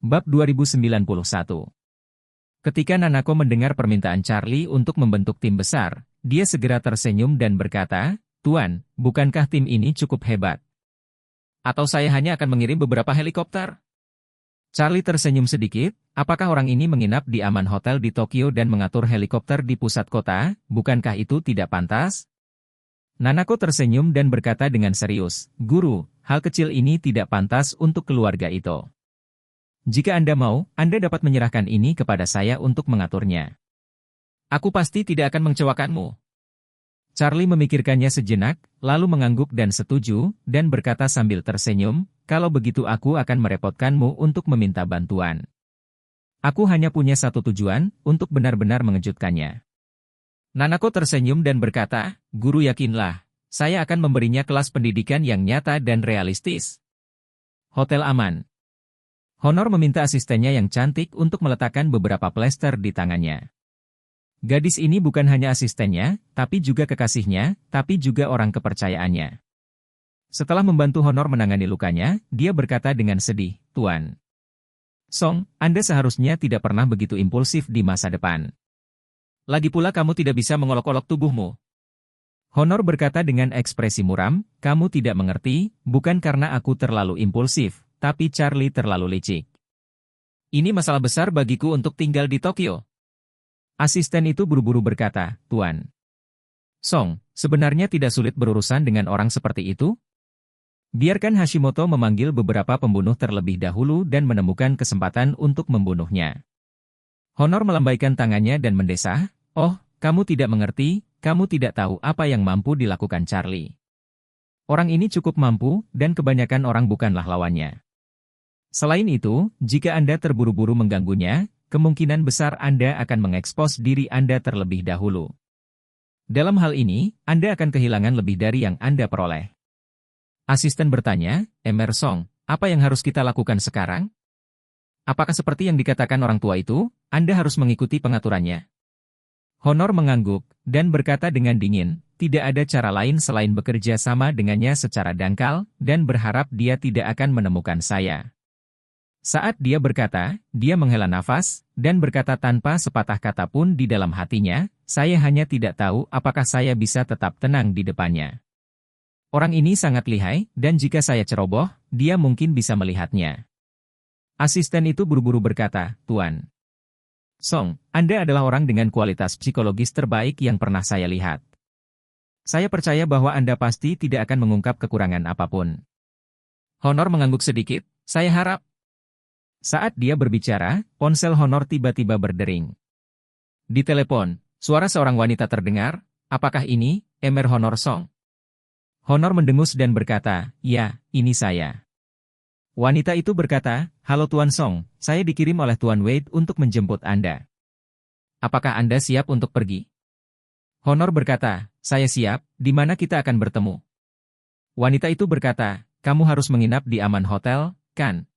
Bab 2091. Ketika Nanako mendengar permintaan Charlie untuk membentuk tim besar, dia segera tersenyum dan berkata, "Tuan, bukankah tim ini cukup hebat? Atau saya hanya akan mengirim beberapa helikopter?" Charlie tersenyum sedikit, apakah orang ini menginap di Aman Hotel di Tokyo dan mengatur helikopter di pusat kota, bukankah itu tidak pantas? Nanako tersenyum dan berkata dengan serius, "Guru, hal kecil ini tidak pantas untuk keluarga itu. Jika Anda mau, Anda dapat menyerahkan ini kepada saya untuk mengaturnya. Aku pasti tidak akan mengecewakanmu." Charlie memikirkannya sejenak, lalu mengangguk dan setuju, dan berkata sambil tersenyum, "Kalau begitu aku akan merepotkanmu untuk meminta bantuan. Aku hanya punya satu tujuan, untuk benar-benar mengejutkannya." Nanako tersenyum dan berkata, "Guru yakinlah, saya akan memberinya kelas pendidikan yang nyata dan realistis." Hotel aman. Honor meminta asistennya yang cantik untuk meletakkan beberapa plester di tangannya. Gadis ini bukan hanya asistennya, tapi juga kekasihnya, tapi juga orang kepercayaannya. Setelah membantu Honor menangani lukanya, dia berkata dengan sedih, "Tuan Song, Anda seharusnya tidak pernah begitu impulsif di masa depan. Lagi pula kamu tidak bisa mengolok-olok tubuhmu." Honor berkata dengan ekspresi muram, "Kamu tidak mengerti, bukan karena aku terlalu impulsif, tapi Charlie terlalu licik. Ini masalah besar bagiku untuk tinggal di Tokyo." Asisten itu buru-buru berkata, "Tuan Song, sebenarnya tidak sulit berurusan dengan orang seperti itu? Biarkan Hashimoto memanggil beberapa pembunuh terlebih dahulu dan menemukan kesempatan untuk membunuhnya." Honor melambaikan tangannya dan mendesah, "Oh, kamu tidak mengerti, kamu tidak tahu apa yang mampu dilakukan Charlie. Orang ini cukup mampu, dan kebanyakan orang bukanlah lawannya. Selain itu, jika Anda terburu-buru mengganggunya, kemungkinan besar Anda akan mengekspos diri Anda terlebih dahulu. Dalam hal ini, Anda akan kehilangan lebih dari yang Anda peroleh." Asisten bertanya, "Emerson, apa yang harus kita lakukan sekarang? Apakah seperti yang dikatakan orang tua itu, Anda harus mengikuti pengaturannya?" Honor mengangguk, dan berkata dengan dingin, "Tidak ada cara lain selain bekerja sama dengannya secara dangkal, dan berharap dia tidak akan menemukan saya." Saat dia berkata, dia menghela nafas, dan berkata tanpa sepatah kata pun di dalam hatinya, "Saya hanya tidak tahu apakah saya bisa tetap tenang di depannya. Orang ini sangat lihai, dan jika saya ceroboh, dia mungkin bisa melihatnya." Asisten itu buru-buru berkata, "Tuan Song, Anda adalah orang dengan kualitas psikologis terbaik yang pernah saya lihat. Saya percaya bahwa Anda pasti tidak akan mengungkap kekurangan apapun." Honor mengangguk sedikit, "Saya harap." Saat dia berbicara, ponsel Honor tiba-tiba berdering. Di telepon, suara seorang wanita terdengar, "Apakah ini, Emer Honor Song?" Honor mendengus dan berkata, "Ya, ini saya." Wanita itu berkata, "Halo Tuan Song, saya dikirim oleh Tuan Wade untuk menjemput Anda. Apakah Anda siap untuk pergi?" Honor berkata, "Saya siap, di mana kita akan bertemu?" Wanita itu berkata, "Kamu harus menginap di Aman Hotel, kan?"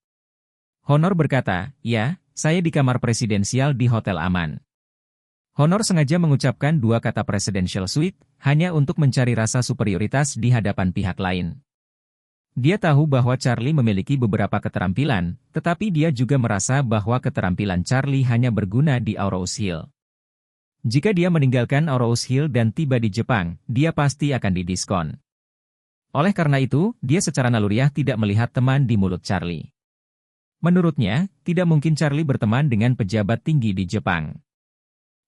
Honor berkata, "Ya, saya di kamar presidensial di Hotel Aman." Honor sengaja mengucapkan dua kata presidential suite, hanya untuk mencari rasa superioritas di hadapan pihak lain. Dia tahu bahwa Charlie memiliki beberapa keterampilan, tetapi dia juga merasa bahwa keterampilan Charlie hanya berguna di Aurous Hill. Jika dia meninggalkan Aurous Hill dan tiba di Jepang, dia pasti akan didiskon. Oleh karena itu, dia secara naluriah tidak melihat teman di mulut Charlie. Menurutnya, tidak mungkin Charlie berteman dengan pejabat tinggi di Jepang.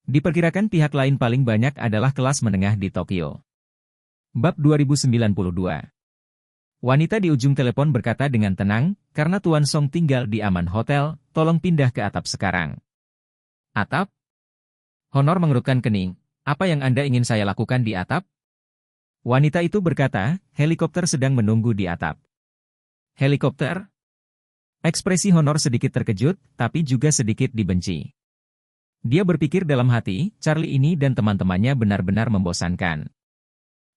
Diperkirakan pihak lain paling banyak adalah kelas menengah di Tokyo. Bab 2092. Wanita di ujung telepon berkata dengan tenang, "Karena Tuan Song tinggal di Aman Hotel, tolong pindah ke atap sekarang." "Atap?" Honor mengerutkan kening. "Apa yang Anda ingin saya lakukan di atap?" Wanita itu berkata, "Helikopter sedang menunggu di atap." "Helikopter?" Ekspresi Honor sedikit terkejut, tapi juga sedikit dibenci. Dia berpikir dalam hati, Charlie ini dan teman-temannya benar-benar membosankan.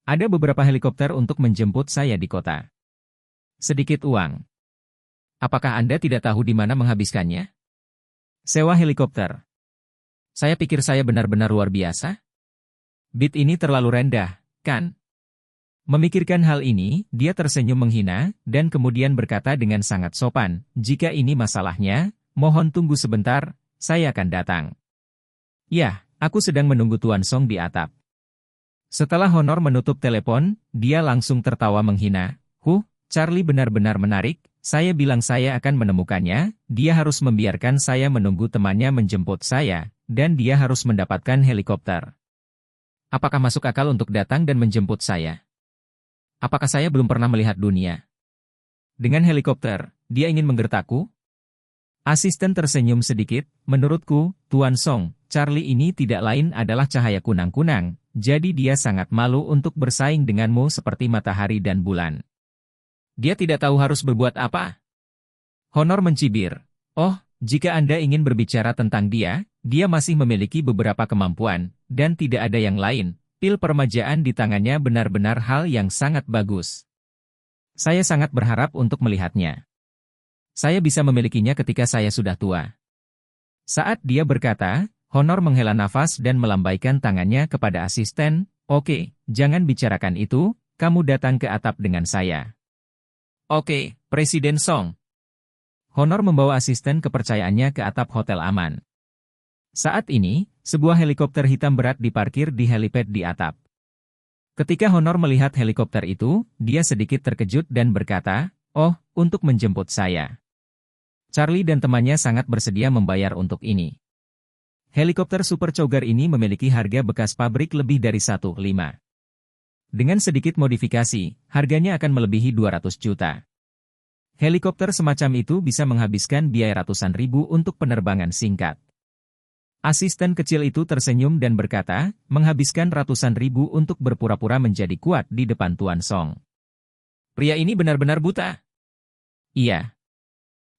Ada beberapa helikopter untuk menjemput saya di kota. Sedikit uang. Apakah Anda tidak tahu di mana menghabiskannya? Sewa helikopter. Saya pikir saya benar-benar luar biasa. Bid ini terlalu rendah, kan? Memikirkan hal ini, dia tersenyum menghina, dan kemudian berkata dengan sangat sopan, "Jika ini masalahnya, mohon tunggu sebentar, saya akan datang. Ya, aku sedang menunggu Tuan Song di atap. Setelah Honor menutup telepon, dia langsung tertawa menghina. Charlie benar-benar menarik, saya bilang saya akan menemukannya, dia harus membiarkan saya menunggu temannya menjemput saya, dan dia harus mendapatkan helikopter. Apakah masuk akal untuk datang dan menjemput saya? Apakah saya belum pernah melihat dunia? Dengan helikopter, dia ingin menggertakku? Asisten tersenyum sedikit, menurutku, Tuan Song, Charlie ini tidak lain adalah cahaya kunang-kunang, jadi dia sangat malu untuk bersaing denganmu seperti matahari dan bulan. Dia tidak tahu harus berbuat apa. Honor mencibir. Oh, jika Anda ingin berbicara tentang dia masih memiliki beberapa kemampuan, dan tidak ada yang lain. Pil permajaan di tangannya benar-benar hal yang sangat bagus. Saya sangat berharap untuk melihatnya. Saya bisa memilikinya ketika saya sudah tua. Saat dia berkata, Honor menghela nafas dan melambaikan tangannya kepada asisten. Oke, jangan bicarakan itu, kamu datang ke atap dengan saya. Oke, Presiden Song. Honor membawa asisten kepercayaannya ke atap hotel aman. Saat ini, sebuah helikopter hitam berat diparkir di helipad di atap. Ketika Honor melihat helikopter itu, dia sedikit terkejut dan berkata, "Oh, untuk menjemput saya." Charlie dan temannya sangat bersedia membayar untuk ini. Helikopter supercharger ini memiliki harga bekas pabrik lebih dari 1,5. Dengan sedikit modifikasi, harganya akan melebihi 200 juta. Helikopter semacam itu bisa menghabiskan biaya ratusan ribu untuk penerbangan singkat. Asisten kecil itu tersenyum dan berkata, menghabiskan ratusan ribu untuk berpura-pura menjadi kuat di depan Tuan Song. Pria ini benar-benar buta. Iya.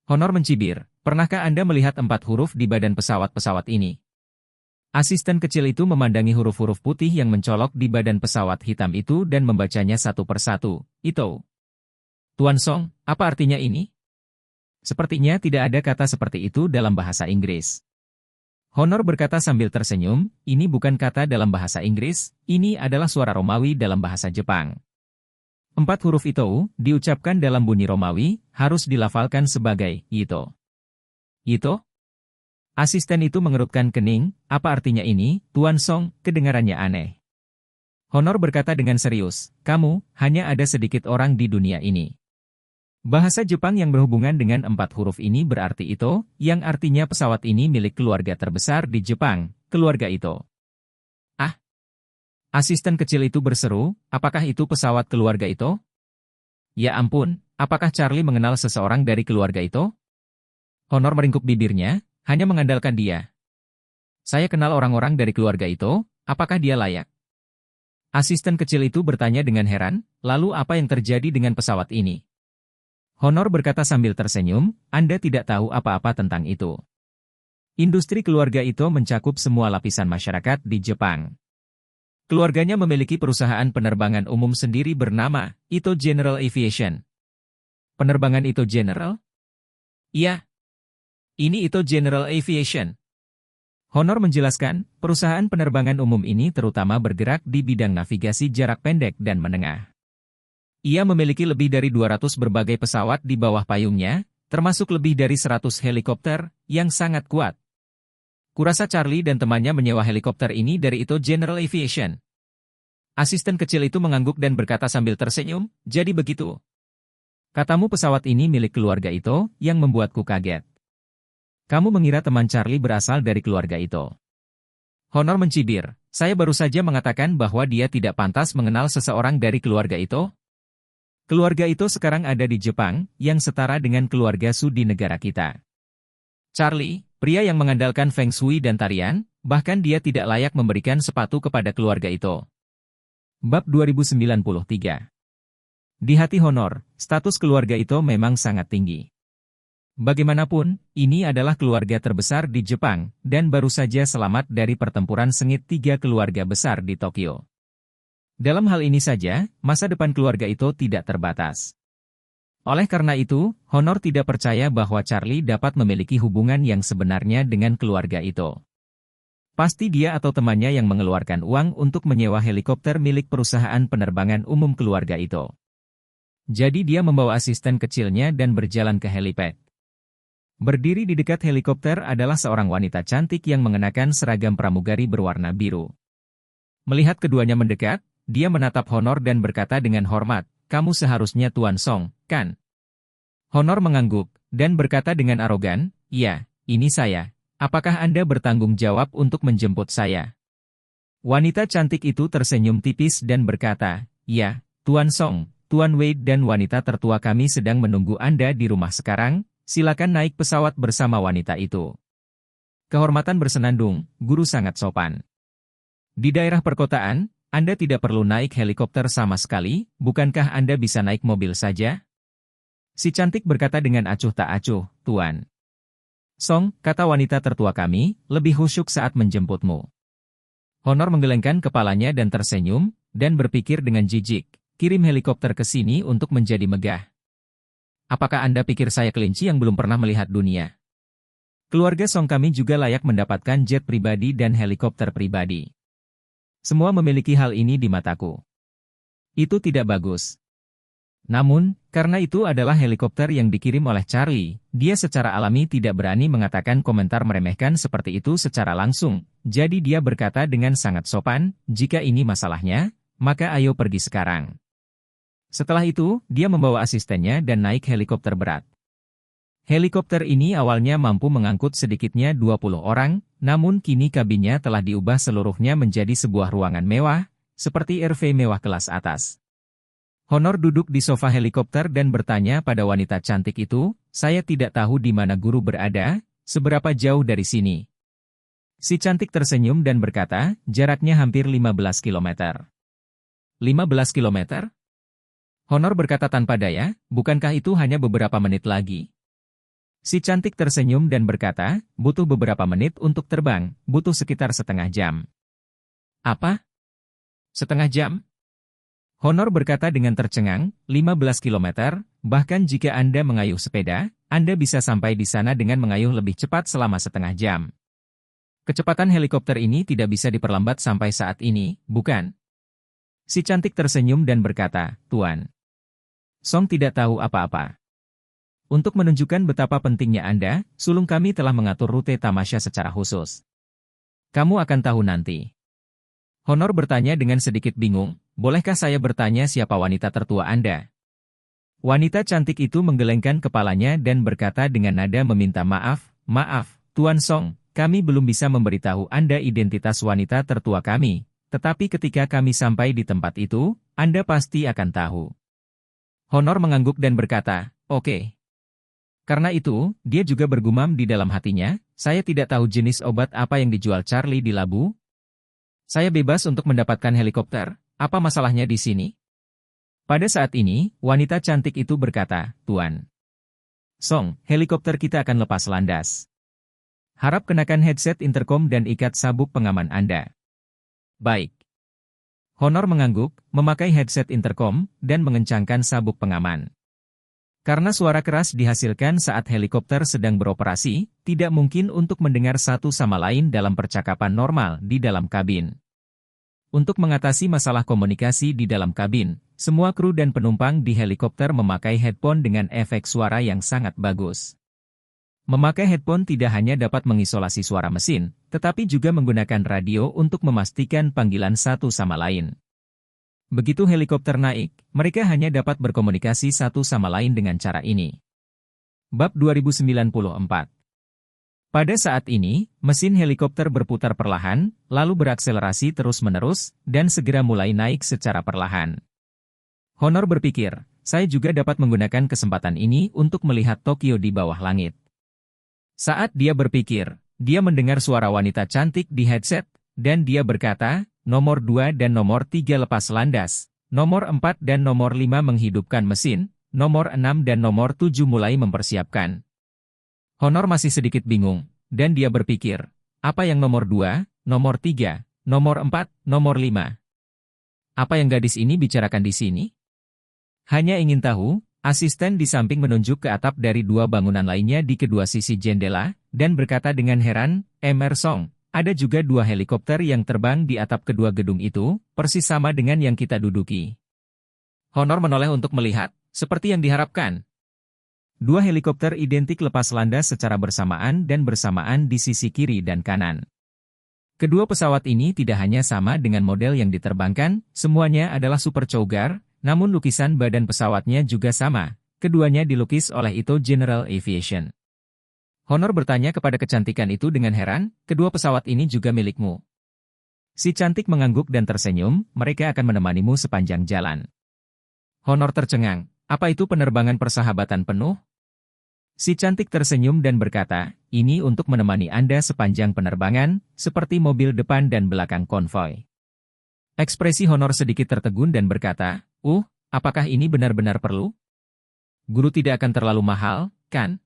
Honor mencibir, pernahkah Anda melihat 4 huruf di badan pesawat-pesawat ini? Asisten kecil itu memandangi huruf-huruf putih yang mencolok di badan pesawat hitam itu dan membacanya satu persatu. Itu. Tuan Song, apa artinya ini? Sepertinya tidak ada kata seperti itu dalam bahasa Inggris. Honor berkata sambil tersenyum, ini bukan kata dalam bahasa Inggris, ini adalah suara Romawi dalam bahasa Jepang. 4 huruf itu, diucapkan dalam bunyi Romawi, harus dilafalkan sebagai Ito. Ito? Asisten itu mengerutkan kening, apa artinya ini, Tuan Song, kedengarannya aneh. Honor berkata dengan serius, kamu, hanya ada sedikit orang di dunia ini. Bahasa Jepang yang berhubungan dengan 4 huruf ini berarti Ito, yang artinya pesawat ini milik keluarga terbesar di Jepang, keluarga Ito. Ah! Asisten kecil itu berseru, apakah itu pesawat keluarga Ito? Ya ampun, apakah Charlie mengenal seseorang dari keluarga Ito? Honor meringkuk bibirnya, hanya mengandalkan dia. Saya kenal orang-orang dari keluarga itu, apakah dia layak? Asisten kecil itu bertanya dengan heran, lalu apa yang terjadi dengan pesawat ini? Honor berkata sambil tersenyum, Anda tidak tahu apa-apa tentang itu. Industri keluarga itu mencakup semua lapisan masyarakat di Jepang. Keluarganya memiliki perusahaan penerbangan umum sendiri bernama Ito General Aviation. Penerbangan Ito General? Iya. Ini Ito General Aviation. Honor menjelaskan, perusahaan penerbangan umum ini terutama bergerak di bidang navigasi jarak pendek dan menengah. Ia memiliki lebih dari 200 berbagai pesawat di bawah payungnya, termasuk lebih dari 100 helikopter, yang sangat kuat. Kurasa Charlie dan temannya menyewa helikopter ini dari Ito General Aviation. Asisten kecil itu mengangguk dan berkata sambil tersenyum, jadi begitu. Katamu pesawat ini milik keluarga Ito, yang membuatku kaget. Kamu mengira teman Charlie berasal dari keluarga itu. Honor mencibir, saya baru saja mengatakan bahwa dia tidak pantas mengenal seseorang dari keluarga itu. Keluarga itu sekarang ada di Jepang, yang setara dengan keluarga Su di negara kita. Charlie, pria yang mengandalkan Feng Shui dan tarian, bahkan dia tidak layak memberikan sepatu kepada keluarga itu. Bab 2093. Di hati Honor, status keluarga itu memang sangat tinggi. Bagaimanapun, ini adalah keluarga terbesar di Jepang, dan baru saja selamat dari pertempuran sengit 3 keluarga besar di Tokyo. Dalam hal ini saja, masa depan keluarga itu tidak terbatas. Oleh karena itu, Honor tidak percaya bahwa Charlie dapat memiliki hubungan yang sebenarnya dengan keluarga itu. Pasti dia atau temannya yang mengeluarkan uang untuk menyewa helikopter milik perusahaan penerbangan umum keluarga itu. Jadi dia membawa asisten kecilnya dan berjalan ke helipad. Berdiri di dekat helikopter adalah seorang wanita cantik yang mengenakan seragam pramugari berwarna biru. Melihat keduanya mendekat, dia menatap Honor dan berkata dengan hormat, "Kamu seharusnya Tuan Song, kan?" Honor mengangguk, dan berkata dengan arogan, "Iya, ini saya. Apakah Anda bertanggung jawab untuk menjemput saya?" Wanita cantik itu tersenyum tipis dan berkata, "Ya, Tuan Song, Tuan Wade dan wanita tertua kami sedang menunggu Anda di rumah sekarang, silakan naik pesawat bersama wanita itu." Kehormatan bersenandung, guru sangat sopan. Di daerah perkotaan, Anda tidak perlu naik helikopter sama sekali, bukankah Anda bisa naik mobil saja? Si cantik berkata dengan acuh tak acuh, "Tuan Song," kata wanita tertua kami, "lebih khusyuk saat menjemputmu." Honor menggelengkan kepalanya dan tersenyum, dan berpikir dengan jijik, kirim helikopter ke sini untuk menjadi megah. Apakah Anda pikir saya kelinci yang belum pernah melihat dunia? Keluarga Song kami juga layak mendapatkan jet pribadi dan helikopter pribadi. Semua memiliki hal ini di mataku. Itu tidak bagus. Namun, karena itu adalah helikopter yang dikirim oleh Charlie, dia secara alami tidak berani mengatakan komentar meremehkan seperti itu secara langsung. Jadi dia berkata dengan sangat sopan, "Jika ini masalahnya, maka ayo pergi sekarang." Setelah itu, dia membawa asistennya dan naik helikopter berat. Helikopter ini awalnya mampu mengangkut sedikitnya 20 orang, namun kini kabinnya telah diubah seluruhnya menjadi sebuah ruangan mewah, seperti RV mewah kelas atas. Honor duduk di sofa helikopter dan bertanya pada wanita cantik itu, "Saya tidak tahu di mana guru berada, seberapa jauh dari sini?" Si cantik tersenyum dan berkata, "Jaraknya hampir 15 kilometer." 15 kilometer? Honor berkata tanpa daya, "Bukankah itu hanya beberapa menit lagi?" Si cantik tersenyum dan berkata, "Butuh beberapa menit untuk terbang, butuh sekitar setengah jam." "Apa? Setengah jam?" Honor berkata dengan tercengang, 15 kilometer, bahkan jika Anda mengayuh sepeda, Anda bisa sampai di sana dengan mengayuh lebih cepat selama setengah jam. Kecepatan helikopter ini tidak bisa diperlambat sampai saat ini, bukan? Si cantik tersenyum dan berkata, "Tuan Song tidak tahu apa-apa. Untuk menunjukkan betapa pentingnya Anda, sulung kami telah mengatur rute tamasya secara khusus. Kamu akan tahu nanti." Honor bertanya dengan sedikit bingung, "Bolehkah saya bertanya siapa wanita tertua Anda?" Wanita cantik itu menggelengkan kepalanya dan berkata dengan nada meminta maaf, "Maaf, Tuan Song, kami belum bisa memberitahu Anda identitas wanita tertua kami, tetapi ketika kami sampai di tempat itu, Anda pasti akan tahu." Honor mengangguk dan berkata, "Oke." Karena itu, dia juga bergumam di dalam hatinya, "Saya tidak tahu jenis obat apa yang dijual Charlie di Labu. Saya bebas untuk mendapatkan helikopter, apa masalahnya di sini?" Pada saat ini, wanita cantik itu berkata, "Tuan Song, helikopter kita akan lepas landas. Harap kenakan headset intercom dan ikat sabuk pengaman Anda." "Baik." Honor mengangguk, memakai headset intercom, dan mengencangkan sabuk pengaman. Karena suara keras dihasilkan saat helikopter sedang beroperasi, tidak mungkin untuk mendengar satu sama lain dalam percakapan normal di dalam kabin. Untuk mengatasi masalah komunikasi di dalam kabin, semua kru dan penumpang di helikopter memakai headphone dengan efek suara yang sangat bagus. Memakai headphone tidak hanya dapat mengisolasi suara mesin, tetapi juga menggunakan radio untuk memastikan panggilan satu sama lain. Begitu helikopter naik, mereka hanya dapat berkomunikasi satu sama lain dengan cara ini. Bab 2094. Pada saat ini, mesin helikopter berputar perlahan, lalu berakselerasi terus-menerus, dan segera mulai naik secara perlahan. Honor berpikir, "Saya juga dapat menggunakan kesempatan ini untuk melihat Tokyo di bawah langit." Saat dia berpikir, dia mendengar suara wanita cantik di headset, dan dia berkata, "Nomor 2 dan nomor 3 lepas landas, nomor 4 dan nomor 5 menghidupkan mesin, nomor 6 dan nomor 7 mulai mempersiapkan." Honor masih sedikit bingung, dan dia berpikir, apa yang nomor 2, nomor 3, nomor 4, nomor 5? Apa yang gadis ini bicarakan di sini? Hanya ingin tahu, asisten di samping menunjuk ke atap dari dua bangunan lainnya di kedua sisi jendela, dan berkata dengan heran, "Emerson, ada juga dua helikopter yang terbang di atap kedua gedung itu, persis sama dengan yang kita duduki." Honor menoleh untuk melihat, seperti yang diharapkan. Dua helikopter identik lepas landas secara bersamaan dan bersamaan di sisi kiri dan kanan. Kedua pesawat ini tidak hanya sama dengan model yang diterbangkan, semuanya adalah Super Cougar, namun lukisan badan pesawatnya juga sama. Keduanya dilukis oleh Ito General Aviation. Honor bertanya kepada kecantikan itu dengan heran, kedua pesawat ini juga milikmu. Si cantik mengangguk dan tersenyum, mereka akan menemanimu sepanjang jalan. Honor tercengang, apa itu penerbangan persahabatan penuh? Si cantik tersenyum dan berkata, ini untuk menemani Anda sepanjang penerbangan, seperti mobil depan dan belakang konvoi. Ekspresi Honor sedikit tertegun dan berkata, apakah ini benar-benar perlu? Guru tidak akan terlalu mahal, kan?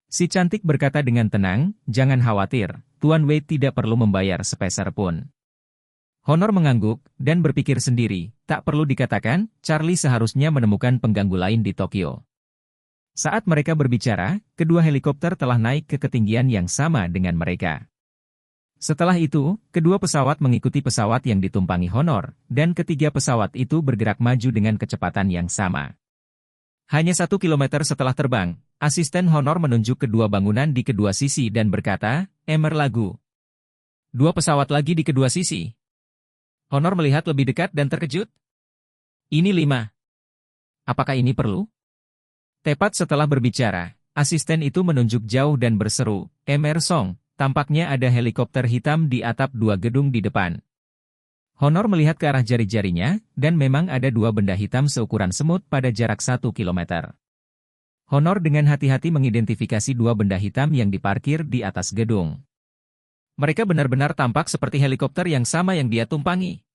Si cantik berkata dengan tenang, jangan khawatir, Tuan Wei tidak perlu membayar sepeser pun. Honor mengangguk, dan berpikir sendiri, tak perlu dikatakan, Charlie seharusnya menemukan pengganggu lain di Tokyo. Saat mereka berbicara, kedua helikopter telah naik ke ketinggian yang sama dengan mereka. Setelah itu, kedua pesawat mengikuti pesawat yang ditumpangi Honor, dan ketiga pesawat itu bergerak maju dengan kecepatan yang sama. Hanya 1 kilometer setelah terbang, asisten Honor menunjuk kedua bangunan di kedua sisi dan berkata, Emer lagu. Dua pesawat lagi di kedua sisi. Honor melihat lebih dekat dan terkejut. Ini 5. Apakah ini perlu? Tepat setelah berbicara, asisten itu menunjuk jauh dan berseru, Emerson, tampaknya ada helikopter hitam di atap dua gedung di depan. Honor melihat ke arah jari-jarinya, dan memang ada dua benda hitam seukuran semut pada jarak 1 kilometer. Honor dengan hati-hati mengidentifikasi dua benda hitam yang diparkir di atas gedung. Mereka benar-benar tampak seperti helikopter yang sama yang dia tumpangi.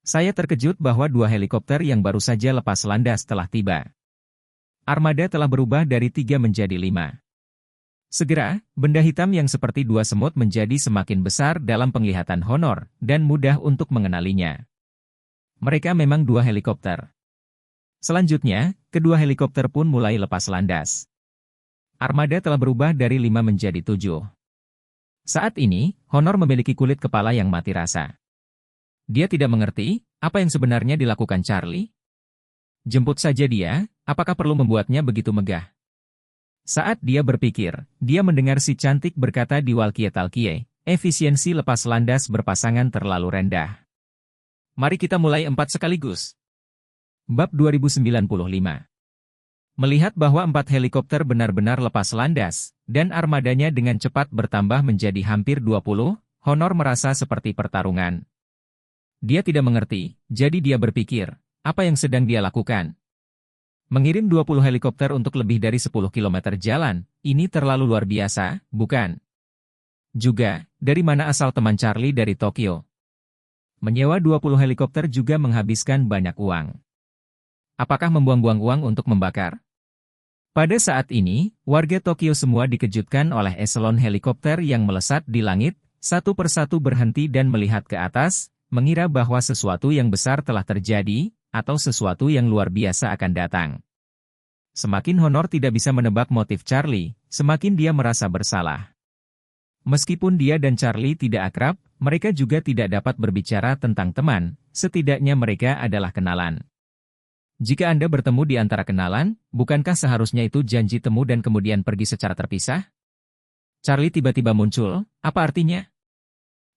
Saya terkejut bahwa dua helikopter yang baru saja lepas landas telah tiba. Armada telah berubah dari 3 menjadi 5. Segera, benda hitam yang seperti dua semut menjadi semakin besar dalam penglihatan Honor, dan mudah untuk mengenalinya. Mereka memang dua helikopter. Selanjutnya, kedua helikopter pun mulai lepas landas. Armada telah berubah dari 5 menjadi 7. Saat ini, Honor memiliki kulit kepala yang mati rasa. Dia tidak mengerti, apa yang sebenarnya dilakukan Charlie? Jemput saja dia, apakah perlu membuatnya begitu megah? Saat dia berpikir, dia mendengar si cantik berkata di walkie-talkie, efisiensi lepas landas berpasangan terlalu rendah. Mari kita mulai 4 sekaligus. Bab 2095. Melihat bahwa 4 helikopter benar-benar lepas landas, dan armadanya dengan cepat bertambah menjadi hampir 20, Honor merasa seperti pertarungan. Dia tidak mengerti, jadi dia berpikir, apa yang sedang dia lakukan? Mengirim 20 helikopter untuk lebih dari 10 km jalan, ini terlalu luar biasa, bukan? Juga, dari mana asal teman Charlie dari Tokyo? Menyewa 20 helikopter juga menghabiskan banyak uang. Apakah membuang-buang uang untuk membakar? Pada saat ini, warga Tokyo semua dikejutkan oleh eselon helikopter yang melesat di langit, satu persatu berhenti dan melihat ke atas, mengira bahwa sesuatu yang besar telah terjadi, atau sesuatu yang luar biasa akan datang. Semakin Honor tidak bisa menebak motif Charlie, semakin dia merasa bersalah. Meskipun dia dan Charlie tidak akrab, mereka juga tidak dapat berbicara tentang teman, setidaknya mereka adalah kenalan. Jika Anda bertemu di antara kenalan, bukankah seharusnya itu janji temu dan kemudian pergi secara terpisah? Charlie tiba-tiba muncul, apa artinya?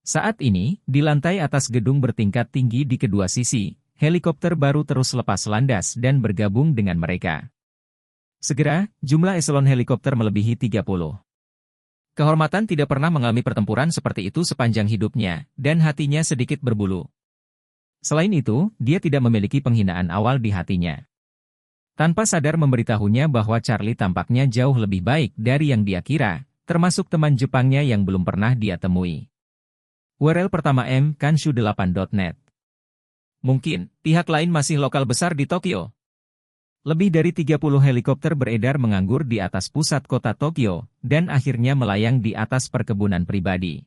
Saat ini, di lantai atas gedung bertingkat tinggi di kedua sisi, helikopter baru terus lepas landas dan bergabung dengan mereka. Segera, jumlah eselon helikopter melebihi 30. Kehormatan tidak pernah mengalami pertempuran seperti itu sepanjang hidupnya, dan hatinya sedikit berbulu. Selain itu, dia tidak memiliki penghinaan awal di hatinya. Tanpa sadar memberitahunya bahwa Charlie tampaknya jauh lebih baik dari yang dia kira, termasuk teman Jepangnya yang belum pernah dia temui. URL pertama Kanshu8.net. Mungkin, pihak lain masih lokal besar di Tokyo. Lebih dari 30 helikopter beredar menganggur di atas pusat kota Tokyo, dan akhirnya melayang di atas perkebunan pribadi.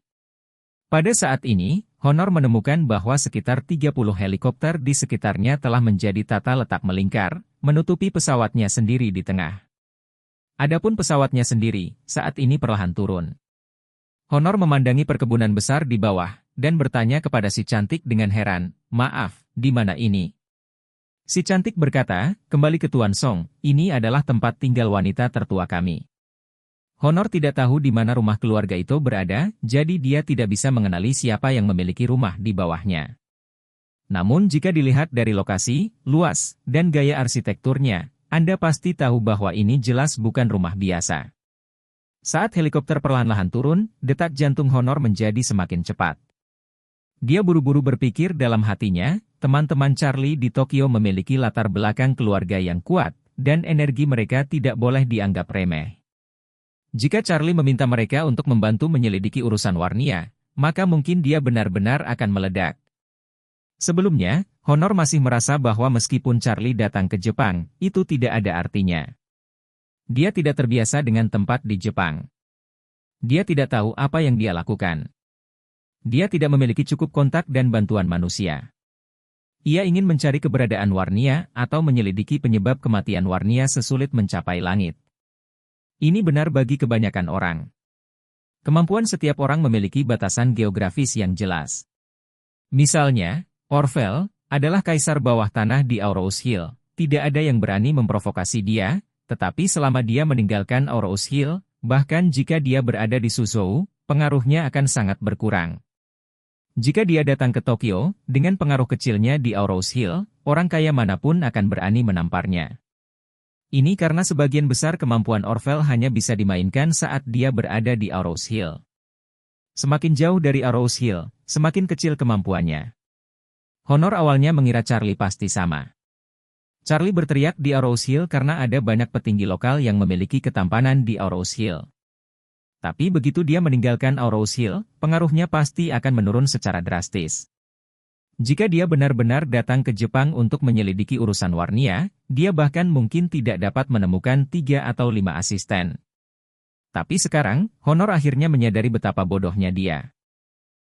Pada saat ini, Honor menemukan bahwa sekitar 30 helikopter di sekitarnya telah menjadi tata letak melingkar, menutupi pesawatnya sendiri di tengah. Adapun pesawatnya sendiri, saat ini perlahan turun. Honor memandangi perkebunan besar di bawah, dan bertanya kepada si cantik dengan heran, maaf, di mana ini? Si cantik berkata, kembali ke Tuan Song, ini adalah tempat tinggal wanita tertua kami. Honor tidak tahu di mana rumah keluarga itu berada, jadi dia tidak bisa mengenali siapa yang memiliki rumah di bawahnya. Namun jika dilihat dari lokasi, luas, dan gaya arsitekturnya, Anda pasti tahu bahwa ini jelas bukan rumah biasa. Saat helikopter perlahan-lahan turun, detak jantung Honor menjadi semakin cepat. Dia buru-buru berpikir dalam hatinya, teman-teman Charlie di Tokyo memiliki latar belakang keluarga yang kuat, dan energi mereka tidak boleh dianggap remeh. Jika Charlie meminta mereka untuk membantu menyelidiki urusan Warnia, maka mungkin dia benar-benar akan meledak. Sebelumnya, Honor masih merasa bahwa meskipun Charlie datang ke Jepang, itu tidak ada artinya. Dia tidak terbiasa dengan tempat di Jepang. Dia tidak tahu apa yang dia lakukan. Dia tidak memiliki cukup kontak dan bantuan manusia. Ia ingin mencari keberadaan Warnia atau menyelidiki penyebab kematian Warnia sesulit mencapai langit. Ini benar bagi kebanyakan orang. Kemampuan setiap orang memiliki batasan geografis yang jelas. Misalnya, Orville adalah kaisar bawah tanah di Aurous Hill. Tidak ada yang berani memprovokasi dia, tetapi selama dia meninggalkan Aurous Hill, bahkan jika dia berada di Suzhou, pengaruhnya akan sangat berkurang. Jika dia datang ke Tokyo, dengan pengaruh kecilnya di Aurous Hill, orang kaya manapun akan berani menamparnya. Ini karena sebagian besar kemampuan Orville hanya bisa dimainkan saat dia berada di Aurous Hill. Semakin jauh dari Aurous Hill, semakin kecil kemampuannya. Honor awalnya mengira Charlie pasti sama. Charlie berteriak di Aurous Hill karena ada banyak petinggi lokal yang memiliki ketampanan di Aurous Hill. Tapi begitu dia meninggalkan Aurous Hill, pengaruhnya pasti akan menurun secara drastis. Jika dia benar-benar datang ke Jepang untuk menyelidiki urusan Warnia, dia bahkan mungkin tidak dapat menemukan 3 atau 5 asisten. Tapi sekarang, Honor akhirnya menyadari betapa bodohnya dia.